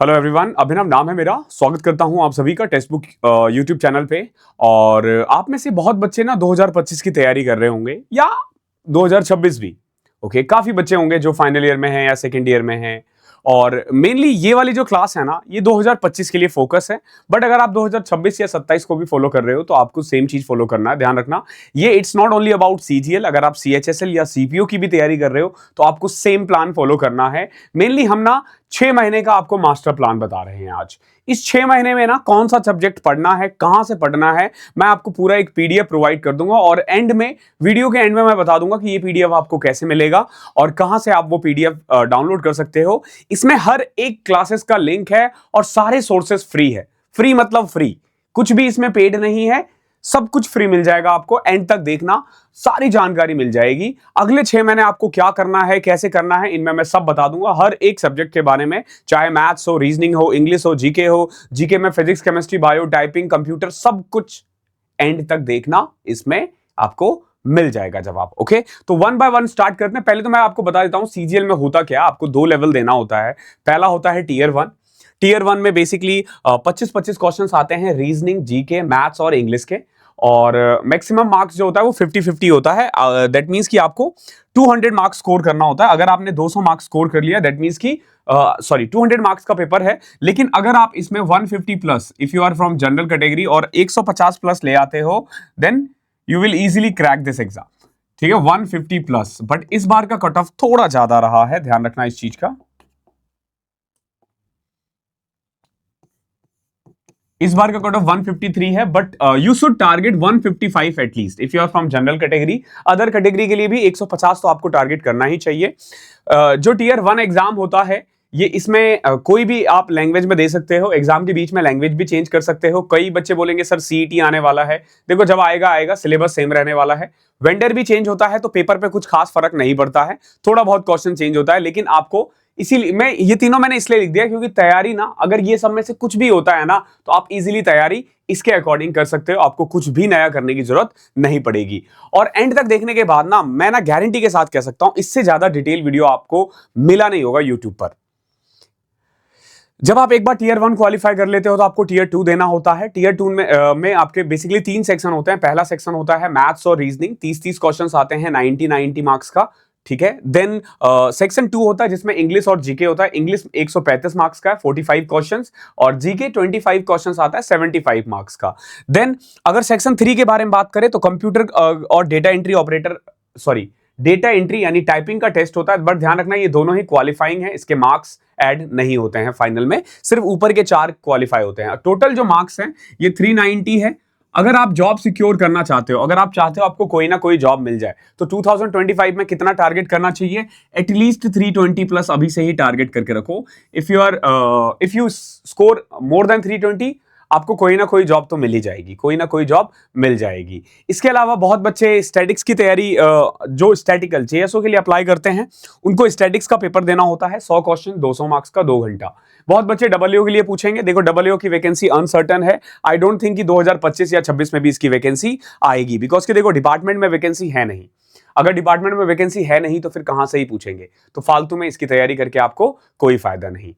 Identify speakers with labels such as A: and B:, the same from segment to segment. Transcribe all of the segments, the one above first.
A: Hello everyone, अभिनव नाम है मेरा। स्वागत करता हूं आप सभी का टेक्स्ट बुक यूट्यूब चैनल पे। और आप में से बहुत बच्चे ना 2025 की तैयारी कर रहे होंगे या 2026 भी। ओके, काफी बच्चे होंगे जो फाइनल ईयर में हैं या सेकेंड ईयर में हैं। और मेनली ये वाली जो क्लास है ना, ये 2025 के लिए फोकस है। बट अगर आप 2026 या 27 को भी फॉलो कर रहे हो तो आपको सेम चीज फॉलो करना है। ध्यान रखना, ये it's not only about CGL. अगर आप सीएचएसएल या सीपीओ की भी तैयारी कर रहे हो तो आपको सेम प्लान फॉलो करना है। मेनली हम ना 6 महीने का आपको मास्टर प्लान बता रहे हैं आज। इस 6 महीने में ना कौन सा सब्जेक्ट पढ़ना है, कहां से पढ़ना है, मैं आपको पूरा एक पीडीएफ प्रोवाइड कर दूंगा। और एंड में, वीडियो के एंड में मैं बता दूंगा कि ये पीडीएफ आपको कैसे मिलेगा और कहां से आप वो पीडीएफ डाउनलोड कर सकते हो। इसमें हर एक क्लासेस का लिंक है और सारे सोर्सेस फ्री है। फ्री मतलब फ्री, कुछ भी इसमें पेड नहीं है, सब कुछ फ्री मिल जाएगा आपको। एंड तक देखना, सारी जानकारी मिल जाएगी। अगले 6 महीने आपको क्या करना है, कैसे करना है, इनमें मैं सब बता दूंगा, हर एक सब्जेक्ट के बारे में। चाहे मैथ्स हो, रीजनिंग हो, इंग्लिश हो, जीके हो, जीके में physics, chemistry, bio, typing, computer, सब कुछ एंड तक देखना, इसमें आपको मिल जाएगा जवाब। ओके, तो वन बाय वन स्टार्ट करते हैं। पहले तो मैं आपको बता देता हूं सीजीएल में होता क्या। आपको 2 लेवल देना होता है। पहला होता है टीयर 1। टीयर 1 में बेसिकली 25-25 क्वेश्चन आते हैं, रीजनिंग, जीके, मैथ्स और इंग्लिश के। और मैक्सिमम मार्क्स जो होता है वो 50-50 होता है। दैट मीन्स कि आपको 200 मार्क्स स्कोर करना होता है। अगर आपने 200 मार्क्स स्कोर कर लिया, दैट मीन्स कि 200 मार्क्स का पेपर है। लेकिन अगर आप इसमें 150 plus, if you are from general category, और 150 प्लस ले आते हो, then you will easily crack this exam. ठीक है, 150 प्लस। बट इस बार का कट ऑफ थोड़ा ज्यादा रहा है, ध्यान रखना इस चीज का। इस बार का कट ऑफ 153 है, but you should target 155 at least if you are from general category. Other category के लिए भी 150 तो आपको टारगेट करना ही चाहिए। जो टीयर 1 एग्जाम होता है, ये इसमें कोई भी आप लैंग्वेज में दे सकते हो। एग्जाम के बीच में लैंग्वेज भी चेंज कर सकते हो। कई बच्चे बोलेंगे सर सीईटी आने वाला है। देखो, जब आएगा आएगा, सिलेबस सेम रहने वाला है। वेंडर भी चेंज होता है तो पेपर पे कुछ खास फर्क नहीं पड़ता है, थोड़ा बहुत क्वेश्चन चेंज होता है। लेकिन आपको, इसीलिए मैं ये तीनों मैंने इसलिए लिख दिया क्योंकि तैयारी ना, अगर ये सब में से कुछ भी होता है ना, तो आप इजीली तैयारी इसके अकॉर्डिंग कर सकते हो। आपको कुछ भी नया करने की जरूरत नहीं पड़ेगी। और एंड तक देखने के बाद ना, मैं ना गारंटी के साथ कह सकता हूं, इससे ज्यादा डिटेल वीडियो आपको मिला नहीं होगा यूट्यूब पर। जब आप एक बार टीयर 1 क्वालिफाई कर लेते हो तो आपको टीयर 2 देना होता है। टीयर 2 में आपके बेसिकली 3 सेक्शन होते हैं। पहला सेक्शन होता है मैथ्स और रीजनिंग, 30-30 क्वेश्चंस आते हैं, 90-90 मार्क्स का। ठीक है। देन सेक्शन 2 होता है जिसमें इंग्लिश और जीके होता है। इंग्लिश 135 मार्क्स का है, 45 क्वेश्चंस, और जीके 25 क्वेश्चंस आता है, 75 मार्क्स का। देन अगर सेक्शन 3 के बारे में बात करें तो कंप्यूटर और data entry operator, sorry, data entry यानी टाइपिंग का टेस्ट होता है। बट ध्यान रखना, ये दोनों ही क्वालिफाइंग है, इसके मार्क्स ऐड नहीं होते हैं फाइनल में, सिर्फ ऊपर के 4 क्वालिफाई होते हैं। टोटल जो मार्क्स हैं ये 390 है। अगर आप जॉब सिक्योर करना चाहते हो, अगर आप चाहते हो आपको कोई ना कोई जॉब मिल जाए, तो 2025 में कितना टारगेट करना चाहिए? एटलीस्ट 320 प्लस अभी से ही टारगेट करके रखो। If you score more than 320, आपको कोई ना कोई जॉब तो मिल ही जाएगी, कोई ना कोई जॉब मिल जाएगी। इसके अलावा बहुत बच्चे स्टैटिक्स की तैयारी, जो स्टैटिकल जेएसओ के लिए अप्लाई करते हैं, उनको स्टैटिक्स का पेपर देना होता है। 100 क्वेश्चन, 200 मार्क्स का, 2 घंटा। बहुत बच्चे डब्ल्यूओ के लिए पूछेंगे। देखो, डब्ल्यूओ की वैकेंसी अनसर्टन है। आई डोंट थिंक कि 2025 या 26 में भी इसकी वैकेंसी आएगी, बिकॉज कि देखो, डिपार्टमेंट में वैकेंसी है नहीं। अगर डिपार्टमेंट में वैकेंसी है नहीं तो फिर कहां से ही पूछेंगे? तो फालतू में इसकी तैयारी करके आपको कोई फायदा नहीं।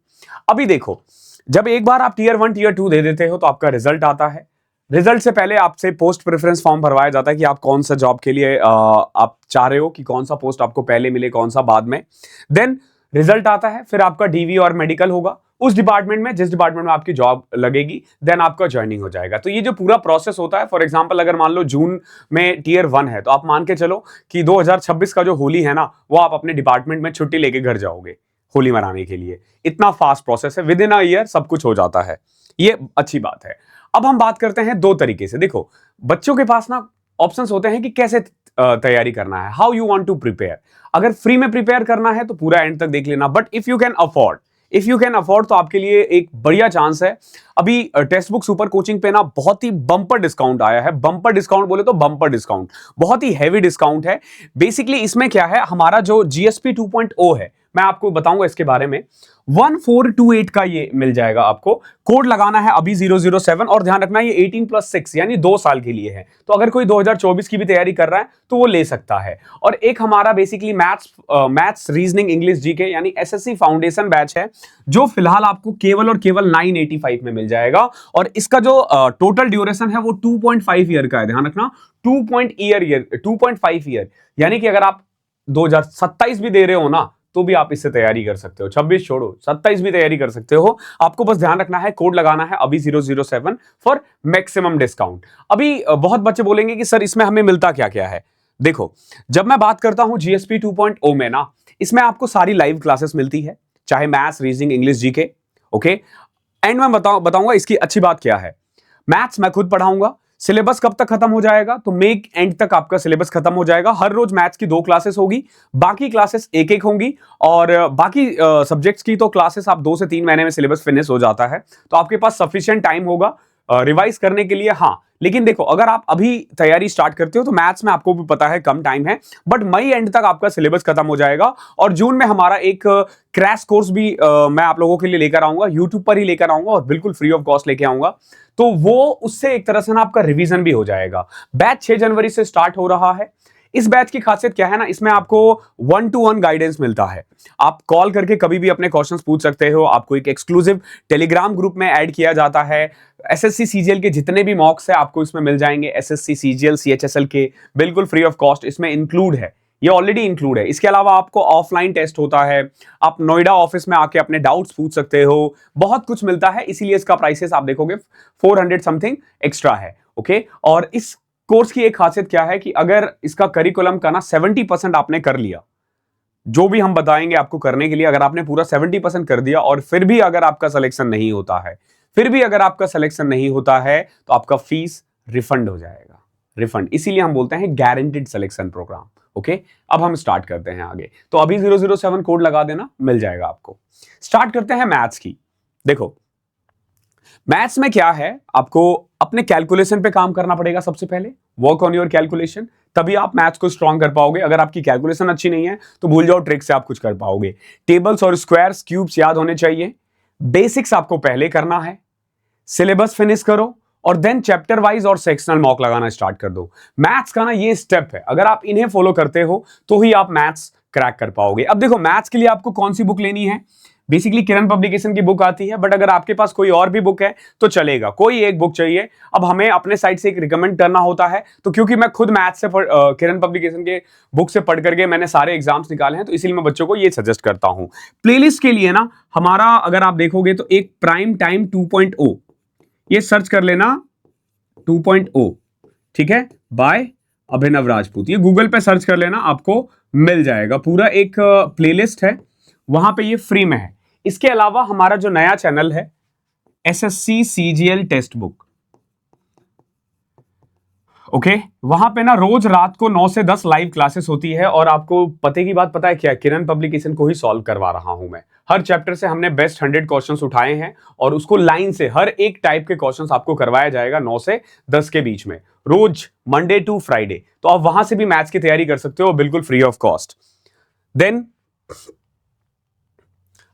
A: अभी देखो, जब एक बार आप टीयर 1 टीयर 2 दे देते हो तो आपका रिजल्ट आता है। रिजल्ट से पहले आपसे पोस्ट प्रेफरेंस फॉर्म भरवाया जाता है कि आप कौन सा जॉब के लिए आप चाह रहे हो, कि कौन सा पोस्ट आपको पहले मिले, कौन सा बाद में। देन रिजल्ट आता है, फिर आपका डीवी और मेडिकल होगा उस डिपार्टमेंट में जिस डिपार्टमेंट में आपकी जॉब लगेगी। देन आपका ज्वाइनिंग हो जाएगा। तो ये जो पूरा प्रोसेस होता है, फॉर एग्जांपल अगर मान लो जून में टीयर 1 है, तो आप मान के चलो कि 2026 का जो होली है ना, वो आप अपने डिपार्टमेंट में छुट्टी लेके घर जाओगे होली मनाने के लिए। इतना फास्ट प्रोसेस है, विद इन अ ईयर सब कुछ हो जाता है। ये अच्छी बात है। अब हम बात करते हैं 2 तरीके से। देखो, बच्चों के पास ना ऑप्शंस होते हैं कि कैसे तैयारी करना है, how you want to prepare. अगर फ्री में प्रिपेयर करना है तो पूरा एंड तक देख लेना। But if you can afford तो आपके लिए एक बढ़िया चांस है। अभी टेक्स्ट बुक सुपर कोचिंग पे ना बहुत ही बम्पर डिस्काउंट आया है। बम्पर डिस्काउंट बोले तो बम्पर डिस्काउंट, बहुत ही हैवी डिस्काउंट है। बेसिकली इसमें क्या है, हमारा जो जीएसपी 2.0 है, मैं आपको बताऊंगा इसके बारे में। 1428 का ये मिल जाएगा आपको। कोड लगाना है अभी 007, और ध्यान रखना ये 18+6 यानी 2 साल के लिए है। तो अगर कोई 2024 की भी तैयारी कर रहा है तो वो ले सकता है। और एक हमारा basically maths reasoning English GK यानी एसएससी फाउंडेशन बैच है, जो फिलहाल आपको केवल और केवल 985 में मिल जाएगा। और इसका जो टोटल ड्यूरेशन है वो 2.5 ईयर का है। ध्यान रखना 2.5 ईयर, यानी कि अगर आप 2027 भी दे रहे हो ना तो भी आप इससे तैयारी कर सकते हो। 26 छोड़ो, 27 भी तैयारी कर सकते हो। आपको बस ध्यान रखना है, कोड लगाना है अभी 007 फॉर मैक्सिमम डिस्काउंट। अभी बहुत बच्चे बोलेंगे कि सर इसमें हमें मिलता क्या क्या है। देखो, जब मैं बात करता हूं जीएसपी 2.0 में ना, इसमें आपको सारी लाइव क्लासेस मिलती है, चाहे maths reasoning English GK. Okay, and मैं बताऊंगा इसकी अच्छी बात क्या है। मैथ्स मैं खुद पढ़ाऊंगा। सिलेबस कब तक खत्म हो जाएगा, तो मे एंड तक आपका सिलेबस खत्म हो जाएगा। हर रोज मैथ्स की 2 क्लासेस होगी, बाकी क्लासेस एक एक होंगी। और बाकी सब्जेक्ट्स की तो क्लासेस आप 2 से 3 महीने में सिलेबस फिनिश हो जाता है। तो आपके पास सफिशिएंट टाइम होगा रिवाइज करने के लिए। हाँ, लेकिन देखो, अगर आप अभी तैयारी स्टार्ट करते हो तो मैथ्स में आपको भी पता है कम टाइम है, बट मई एंड तक आपका सिलेबस खत्म हो जाएगा। और जून में हमारा एक क्रैश कोर्स भी मैं आप लोगों के लिए लेकर आऊंगा, यूट्यूब पर ही लेकर आऊंगा और बिल्कुल फ्री ऑफ कॉस्ट लेके आऊंगा। तो वो उससे एक तरह से ना आपका रिवीजन भी हो जाएगा। बैच 6 जनवरी से स्टार्ट हो रहा है। इस बैच की खासियत क्या है ना, इसमें आपको 1-to-1 गाइडेंस मिलता है। आप कॉल करके कभी भी अपने क्वेश्चंस पूछ सकते हो। आपको एक एक्सक्लूसिव टेलीग्राम ग्रुप में ऐड किया जाता है। एसएससी सीजीएल के जितने भी मॉक्स है आपको इसमें मिल जाएंगे। एसएससी सीजीएल सीएचएसएल के बिल्कुल फ्री ऑफ कॉस्ट इसमें इंक्लूड है, ये ऑलरेडी इंक्लूड है। इसके अलावा आपको ऑफलाइन टेस्ट होता है, आप नोएडा ऑफिस में आके अपने डाउट्स पूछ सकते हो, बहुत कुछ मिलता है। इसीलिए इसका प्राइसेस आप देखोगे 400 समथिंग एक्स्ट्रा है। ओके, और इस कोर्स की एक खासियत क्या है कि अगर इसका करिकुलम का ना 70% आपने कर लिया, जो भी हम बताएंगे आपको करने के लिए, अगर आपने पूरा 70% कर दिया और फिर भी अगर आपका सिलेक्शन नहीं होता है, तो आपका फीस रिफंड हो जाएगा। रिफंड, इसीलिए हम बोलते हैं गारंटीड सिलेक्शन प्रोग्राम। ओके, अब हम स्टार्ट करते हैं आगे। तो अभी 007 कोड लगा देना, मिल जाएगा आपको। स्टार्ट करते हैं मैथ्स की। देखो, मैथ्स में क्या है, आपको अपने कैलकुलेशन पे काम करना पड़ेगा। सबसे पहले वर्क ऑन योर कैलकुलेशन, तभी आप मैथ्स को स्ट्रॉन्ग कर पाओगे। अगर आपकी कैलकुलेशन अच्छी नहीं है तो भूल जाओ, ट्रिक से आप कुछ कर पाओगे। टेबल्स और स्क्वायर्स क्यूब्स याद होने चाहिए। बेसिक्स आपको पहले करना है। सिलेबस फिनिश करो और देन चैप्टर वाइज और सेक्शनल मॉक लगाना स्टार्ट कर दो। मैथ्स का ना ये स्टेप है, अगर आप इन्हें फॉलो करते हो तो ही आप मैथ्स क्रैक कर पाओगे। अब देखो, मैथ्स के लिए आपको कौन सी बुक लेनी है। बेसिकली किरण पब्लिकेशन की बुक आती है, बट अगर आपके पास कोई और भी बुक है तो चलेगा, कोई एक बुक चाहिए। अब हमें अपने साइड से एक रिकमेंड करना होता है, तो क्योंकि मैं खुद मैथ्स से किरण पब्लिकेशन के बुक से पढ़ करके मैंने सारे एग्जाम्स निकाले हैं, तो इसीलिए मैं बच्चों को ये सजेस्ट करता हूं। प्लेलिस्ट के लिए ना हमारा अगर आप देखोगे तो एक प्राइम टाइम 2.0, ये सर्च कर लेना 2.0, ठीक है, बाय अभिनव राजपूत। ये गूगल पे सर्च कर लेना, आपको मिल जाएगा। पूरा एक प्लेलिस्ट है, वहां पे ये फ्री में है। इसके अलावा हमारा जो नया चैनल है SSC CGL text book, okay, वहां पे ना रोज रात को 9 से 10 लाइव क्लासेस होती है। और आपको पते की बात पता है क्या, किरण पब्लिकेशन को ही सॉल्व करवा रहा हूं मैं। हर चैप्टर से हमने बेस्ट 100 क्वेश्चंस उठाए हैं और उसको लाइन से हर एक टाइप के क्वेश्चंस आपको करवाया जाएगा 9 से 10 के बीच में, रोज मंडे टू फ्राइडे। तो आप वहां से भी मैथ्स की तैयारी कर सकते हो बिल्कुल फ्री ऑफ कॉस्ट। देन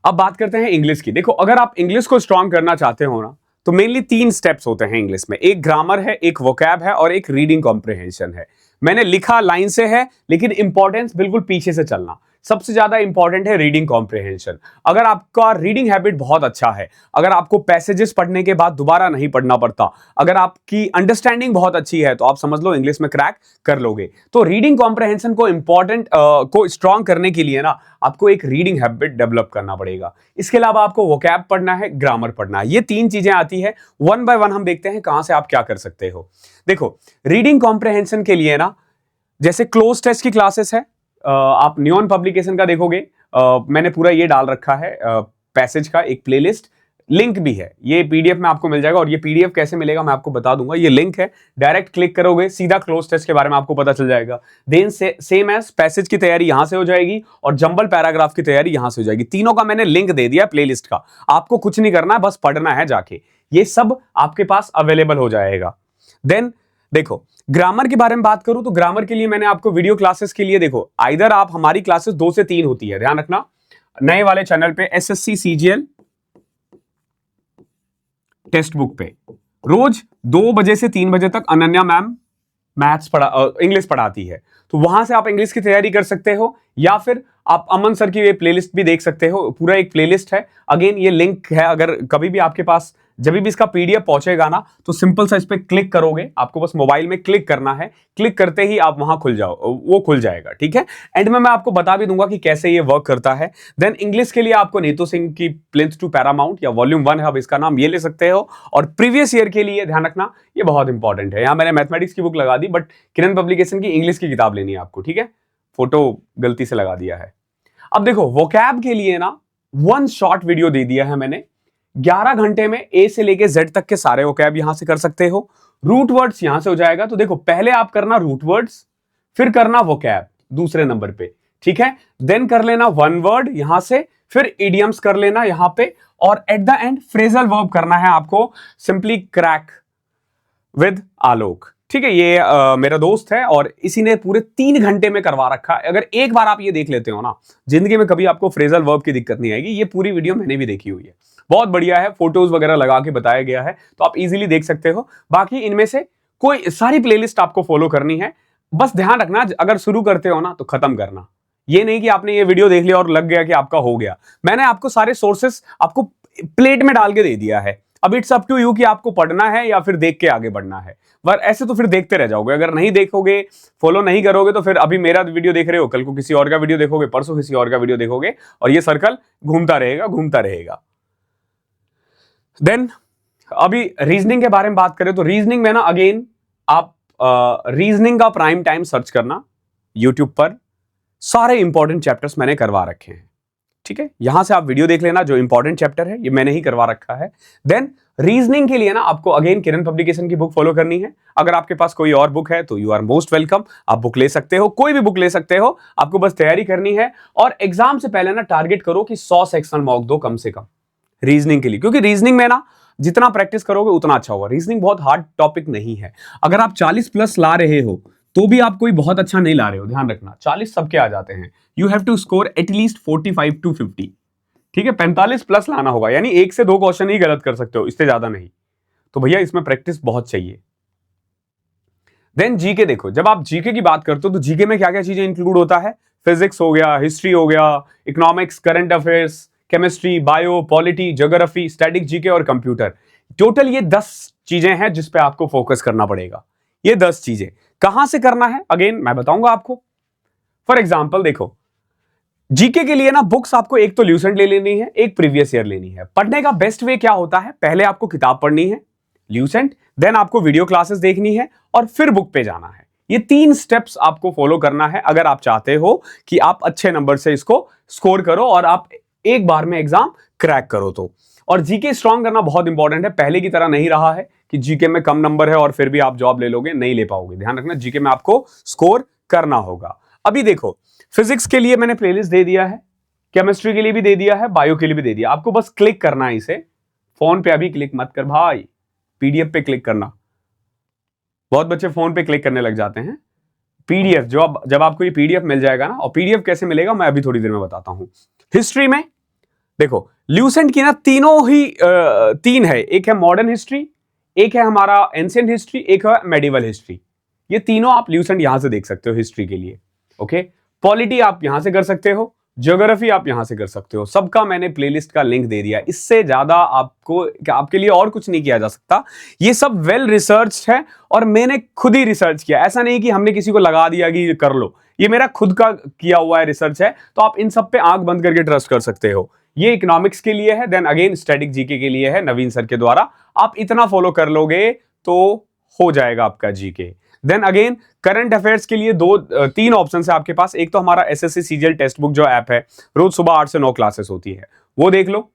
A: अब बात करते हैं इंग्लिश की। देखो, अगर आप इंग्लिश को स्ट्रॉन्ग करना चाहते हो ना, तो मेनली 3 स्टेप्स होते हैं इंग्लिश में। एक ग्रामर है, एक वोकैब है और एक रीडिंग कॉम्प्रिहेंशन है। मैंने लिखा लाइन से है, लेकिन इंपॉर्टेंस बिल्कुल पीछे से चलना। सबसे ज्यादा इंपॉर्टेंट है रीडिंग कॉम्प्रिहेंशन। अगर आपका रीडिंग हैबिट बहुत अच्छा है, अगर आपको पैसेजेस पढ़ने के बाद दोबारा नहीं पढ़ना पड़ता, अगर आपकी अंडरस्टैंडिंग बहुत अच्छी है, तो आप समझ लो इंग्लिश में क्रैक कर लोगे। तो रीडिंग कॉम्प्रिहेंशन को को स्ट्रॉन्ग करने के लिए ना आपको एक रीडिंग हैबिट डेवलप करना पड़ेगा। इसके अलावा आपको वोकैब पढ़ना है, ग्रामर पढ़ना है। ये 3 चीजें आती है। 1 बाय 1 हम देखते हैं कहां से आप क्या कर सकते हो। देखो, रीडिंग कॉम्प्रिहेंशन के लिए ना, जैसे क्लोज टेस्ट की क्लासेस है, आप नियॉन पब्लिकेशन का देखोगे, मैंने पूरा ये डाल रखा है पैसेज का एक प्लेलिस्ट, लिंक भी है, ये पीडीएफ में आपको मिल जाएगा। और ये पीडीएफ कैसे मिलेगा मैं आपको बता दूंगा। ये लिंक है, डायरेक्ट क्लिक करोगे सीधा क्लोज टेस्ट के बारे में आपको पता चल जाएगा। देन सेम एज पैसेज की तैयारी यहां से हो जाएगी और जंबल पैराग्राफ की तैयारी यहां से हो जाएगी। तीनों का मैंने लिंक दे दिया प्लेलिस्ट का, आपको कुछ नहीं करना है, बस पढ़ना है जाके। ये सब आपके पास अवेलेबल हो जाएगा। देन देखो, ग्रामर के बारे में बात करूं तो ग्रामर के लिए मैंने आपको वीडियो क्लासेस के लिए, देखो आइदर आप, हमारी क्लासेस 2 से 3 होती है, ध्यान रखना। नए वाले चैनल पे एसएससी सीजीएल टेक्स्ट बुक पे रोज 2 बजे से 3 बजे तक अनन्या मैम इंग्लिश पढ़ाती है। तो वहां से आप इंग्लिश की तैयारी कर सकते हो, या फिर आप अमन सर की ये प्लेलिस्ट भी देख सकते हो। पूरा एक प्लेलिस्ट है, अगेन ये लिंक है। अगर कभी भी आपके पास जब भी इसका पीडीएफ पहुंचेगा ना, तो सिंपल सा इस पे क्लिक करोगे, आपको बस मोबाइल में क्लिक करना है, क्लिक करते ही आप वहां वो खुल जाएगा, ठीक है। एंड में मैं आपको बता भी दूंगा कि कैसे ये वर्क करता है। देन इंग्लिश के लिए आपको नीतू सिंह की प्लिंथ टू पैरामाउंट या वॉल्यूम 1 है, अब इसका नाम ये ले सकते हो। और प्रीवियस ईयर के लिए ध्यान रखना, ये बहुत इंपॉर्टेंट है। यहां मैंने मैथमेटिक्स की बुक लगा दी, बट किरण पब्लिकेशन की इंग्लिश की किताब लेनी है आपको, ठीक है। फोटो गलती से लगा दिया है। अब देखो वोकैब के लिए ना 1 शॉर्ट वीडियो दे दिया है मैंने। 11 घंटे में ए से लेके जेड तक के सारे वोकैब यहां से कर सकते हो। रूट वर्ड्स यहां से हो जाएगा। तो देखो पहले आप करना रूट वर्ड्स, फिर करना वोकैब दूसरे नंबर पे, ठीक है। देन कर लेना 1 वर्ड यहां से, फिर इडियम्स कर लेना यहां पे, और at the end phrasal verb करना है आपको, सिंपली क्रैक विद आलोक, ठीक है। ये मेरा दोस्त है और इसी ने पूरे 3 घंटे में करवा रखा है। अगर एक बार आप ये देख लेते हो ना, जिंदगी में कभी आपको फ्रेजल वर्ब की दिक्कत नहीं आएगी। ये पूरी वीडियो मैंने भी देखी हुई है, बहुत बढ़िया है, फोटोज वगैरह लगा के बताया गया है, तो आप इजीली देख सकते हो। बाकी इनमें से कोई सारी प्लेलिस्ट आपको फॉलो करनी है। बस ध्यान रखना, अगर शुरू करते हो ना तो खत्म करना। ये नहीं कि आपने ये वीडियो देख लिया और लग गया कि आपका हो गया। मैंने आपको सारे सोर्सेस आपको प्लेट में डाल के दे दिया है। अब इट्स अप टू यू कि आपको पढ़ना है या फिर देख के आगे बढ़ना है। पर ऐसे तो फिर देखते रह जाओगे, अगर नहीं देखोगे, फॉलो नहीं करोगे, तो फिर अभी मेरा वीडियो देख रहे हो, कल को किसी और का वीडियो देखोगे, परसों किसी और का वीडियो देखोगे, और ये सर्कल घूमता रहेगा घूमता रहेगा। देन अभी रीजनिंग के बारे में बात करें तो रीजनिंग में ना अगेन आप रीजनिंग का प्राइम टाइम सर्च करना यूट्यूब पर, सारे इंपॉर्टेंट चैप्टर्स मैंने करवा रखे हैं, ठीक है। यहां से आप वीडियो देख लेना, जो इंपॉर्टेंट चैप्टर है ये मैंने ही करवा रखा है। देन रीजनिंग के लिए ना आपको अगेन किरण पब्लिकेशन की बुक फॉलो करनी है। अगर आपके पास कोई और बुक है तो यू आर मोस्ट वेलकम, आप बुक ले सकते हो, कोई भी बुक ले सकते हो, आपको बस तैयारी करनी है। और एग्जाम से पहले ना टारगेट करो कि 100 सेक्शन मॉक दो कम से कम रीजनिंग के लिए, क्योंकि रीजनिंग में ना जितना प्रैक्टिस करोगे उतना अच्छा होगा। रीजनिंग बहुत हार्ड टॉपिक नहीं है। अगर आप 40+ ला रहे हो तो भी आप कोई बहुत अच्छा नहीं ला रहे हो, ध्यान रखना। 40 सबके आ जाते हैं, you have to score at least 45 to 50, ठीक है। 45+ लाना होगा, यानी 1 से 2 क्वेश्चन ही गलत कर सकते हो, इससे ज्यादा नहीं। तो भैया इसमें प्रैक्टिस बहुत चाहिए। देन जीके देखो, जब आप जीके की बात करते हो तो जीके में क्या क्या चीजें इंक्लूड होता है। फिजिक्स हो गया, हिस्ट्री हो गया, economics, current affairs, chemistry, bio, polity, geography, static GK और कंप्यूटर। टोटल ये 10 चीजें हैं जिस पे आपको फोकस करना पड़ेगा। ये 10 चीजें कहां से करना है अगेन मैं बताऊंगा आपको। फॉर एग्जाम्पल देखो, जीके के लिए ना बुक्स आपको एक तो ल्यूसेंट ले लेनी है, एक प्रीवियस ईयर लेनी है। पढ़ने का बेस्ट वे क्या होता है, पहले आपको किताब पढ़नी है ल्यूसेंट, देन आपको वीडियो क्लासेस देखनी है, और फिर बुक पे जाना है। ये 3 स्टेप्स आपको फॉलो करना है अगर आप चाहते हो कि आप अच्छे नंबर से इसको स्कोर करो और आप एक बार में एग्जाम क्रैक करो तो। और जीके स्ट्रांग करना बहुत इंपॉर्टेंट है, पहले की तरह नहीं रहा है कि जीके में कम नंबर है और फिर भी आप जॉब ले लोगे, नहीं ले पाओगे। ध्यान रखना, जीके में आपको स्कोर करना होगा। अभी देखो, फिजिक्स के लिए मैंने प्लेलिस्ट दे दिया है, केमिस्ट्री के लिए भी दे दिया है, बायो के लिए भी दे दिया। आपको बस क्लिक करना है इसे, फोन पे अभी क्लिक मत कर भाई, पीडीएफ पे क्लिक करना। बहुत बच्चे फोन पे क्लिक करने लग जाते हैं। पीडीएफ जब आपको ये पीडीएफ मिल जाएगा ना, और पीडीएफ कैसे मिलेगा मैं अभी थोड़ी देर में बताता हूं। हिस्ट्री में देखो, ल्यूसेंट की ना तीनों ही 3 है, एक है मॉडर्न हिस्ट्री, एक है हमारा एंशिएंट हिस्ट्री, एक है मेडिवल हिस्ट्री। ये तीनों आप ल्यूसेंट यहां से देख सकते हो हिस्ट्री के लिए, ओके। पॉलिटी आप यहां से कर सकते हो, ज्योग्राफी आप यहां से कर सकते हो। सबका मैंने प्लेलिस्ट का लिंक दे दिया, इससे ज्यादा आपके लिए और कुछ नहीं किया जा सकता। ये सब वेल रिसर्च है और मैंने खुद ही रिसर्च किया, ऐसा नहीं कि हमने किसी को लगा दिया कि कर लो। ये मेरा खुद का किया हुआ है रिसर्च है, तो आप इन सब पे आंख बंद करके ट्रस्ट कर सकते हो। ये इकोनॉमिक्स के लिए है, देन अगेन स्टैटिक जीके के लिए है नवीन सर के द्वारा। आप इतना फॉलो कर लोगे तो हो जाएगा आपका GK. Then again current affairs के लिए 3 ऑप्शन है आपके पास। एक तो हमारा एसएससी सीजीएल टेक्स्ट बुक जो ऐप है, रोज सुबह 8 से 9 क्लासेस होती है, वो देख लो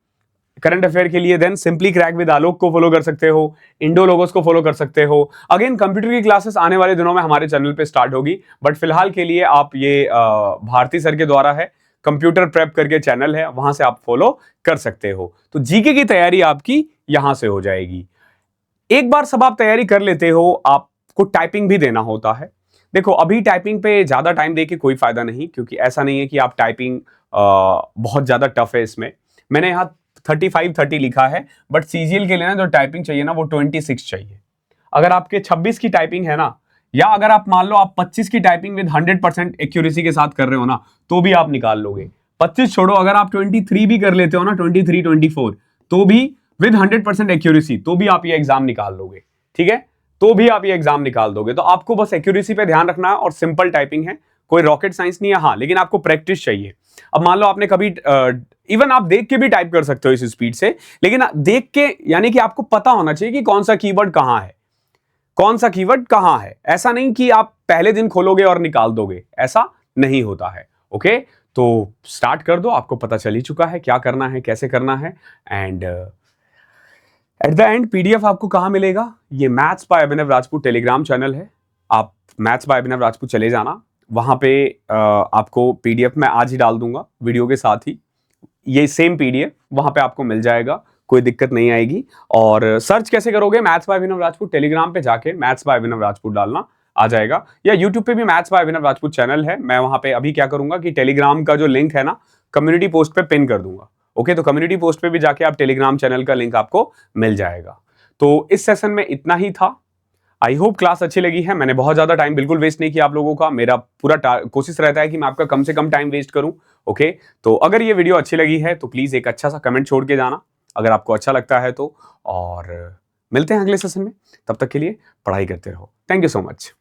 A: करंट अफेयर के लिए। देन सिंपली क्रैक विद आलोक को फॉलो कर सकते हो, इंडो लोगोस को फॉलो कर सकते हो। अगेन कंप्यूटर की क्लासेस आने वाले दिनों में हमारे चैनल पे स्टार्ट होगी, बट फिलहाल के लिए आप ये भारती सर के द्वारा है, कंप्यूटर प्रेप करके चैनल है, वहां से आप फॉलो कर सकते हो। तो जीके की तैयारी आपकी यहां से हो जाएगी। एक बार सब आप तैयारी कर लेते हो, आपको टाइपिंग भी देना होता है। देखो अभी टाइपिंग पे ज्यादा टाइम देके कोई फायदा नहीं, क्योंकि ऐसा नहीं है कि आप टाइपिंग बहुत ज्यादा टफ है इसमें। मैंने यहाँ 35-30 लिखा है, बट सीजीएल के लिए ना जो टाइपिंग चाहिए ना वो 26 चाहिए। अगर आपके 26 की टाइपिंग है ना, या अगर आप मान लो आप 25 की टाइपिंग विद 100% एक्यूरेसी के साथ कर रहे हो ना, तो भी आप निकाल लोगे। 25 छोड़ो, अगर आप 23 भी कर लेते हो ना, 23-24, तो भी विद 100% एक्यूरेसी, तो भी आप ये एग्जाम निकाल लोगे। ठीक है, तो भी आप ये एग्जाम निकाल दोगे। तो आपको बस एक्यूरेसी पे ध्यान रखना है, और सिंपल टाइपिंग है, कोई रॉकेट साइंस नहीं है। हाँ, लेकिन आपको प्रैक्टिस चाहिए। अब मान लो आपने कभी इवन आप देख के भी टाइप कर सकते हो इस स्पीड से, लेकिन देख के यानी कि आपको पता होना चाहिए कि कौन सा कीवर्ड कहां है, कौन सा कीवर्ड कहां है। ऐसा नहीं कि आप पहले दिन खोलोगे और निकाल दोगे, ऐसा नहीं होता है। ओके, तो स्टार्ट कर दो, आपको पता चल ही चुका है क्या करना है, कैसे करना है। And at the end PDF आपको कहां मिलेगा? ये maths by Abhinav Rajput Telegram channel है। आप मैथ्स बाय अभिनव राजपूत चले जाना, वहां पे आपको पीडीएफ मैं आज ही डाल दूंगा वीडियो के साथ ही। ये सेम पीडीएफ वहां पे आपको मिल जाएगा, कोई दिक्कत नहीं आएगी। और सर्च कैसे करोगे? Maths by Abhinav Rajput. Telegram पे जाके मैथ्स बाय अभिनव राजपूत डालना, आ जाएगा। या यूट्यूब पे भी maths by Abhinav Rajput channel है। मैं वहां पे अभी क्या करूंगा कि टेलीग्राम का जो लिंक है ना, कम्युनिटी पोस्ट पे पिन कर दूंगा। ओके, तो कम्युनिटी पोस्ट पे भी जाके आप टेलीग्राम चैनल का लिंक आपको मिल जाएगा। तो इस सेशन में इतना ही था। आई होप क्लास अच्छी लगी है। मैंने बहुत ज्यादा टाइम बिल्कुल वेस्ट नहीं किया आप लोगों का। मेरा पूरा कोशिश रहता है कि मैं आपका कम से कम टाइम वेस्ट करूं। ओके, तो अगर ये वीडियो अच्छी लगी है तो प्लीज एक अच्छा सा कमेंट छोड़ के जाना, अगर आपको अच्छा लगता है तो। और मिलते हैं अगले सेशन में, तब तक के लिए पढ़ाई करते रहो। Thank you so much.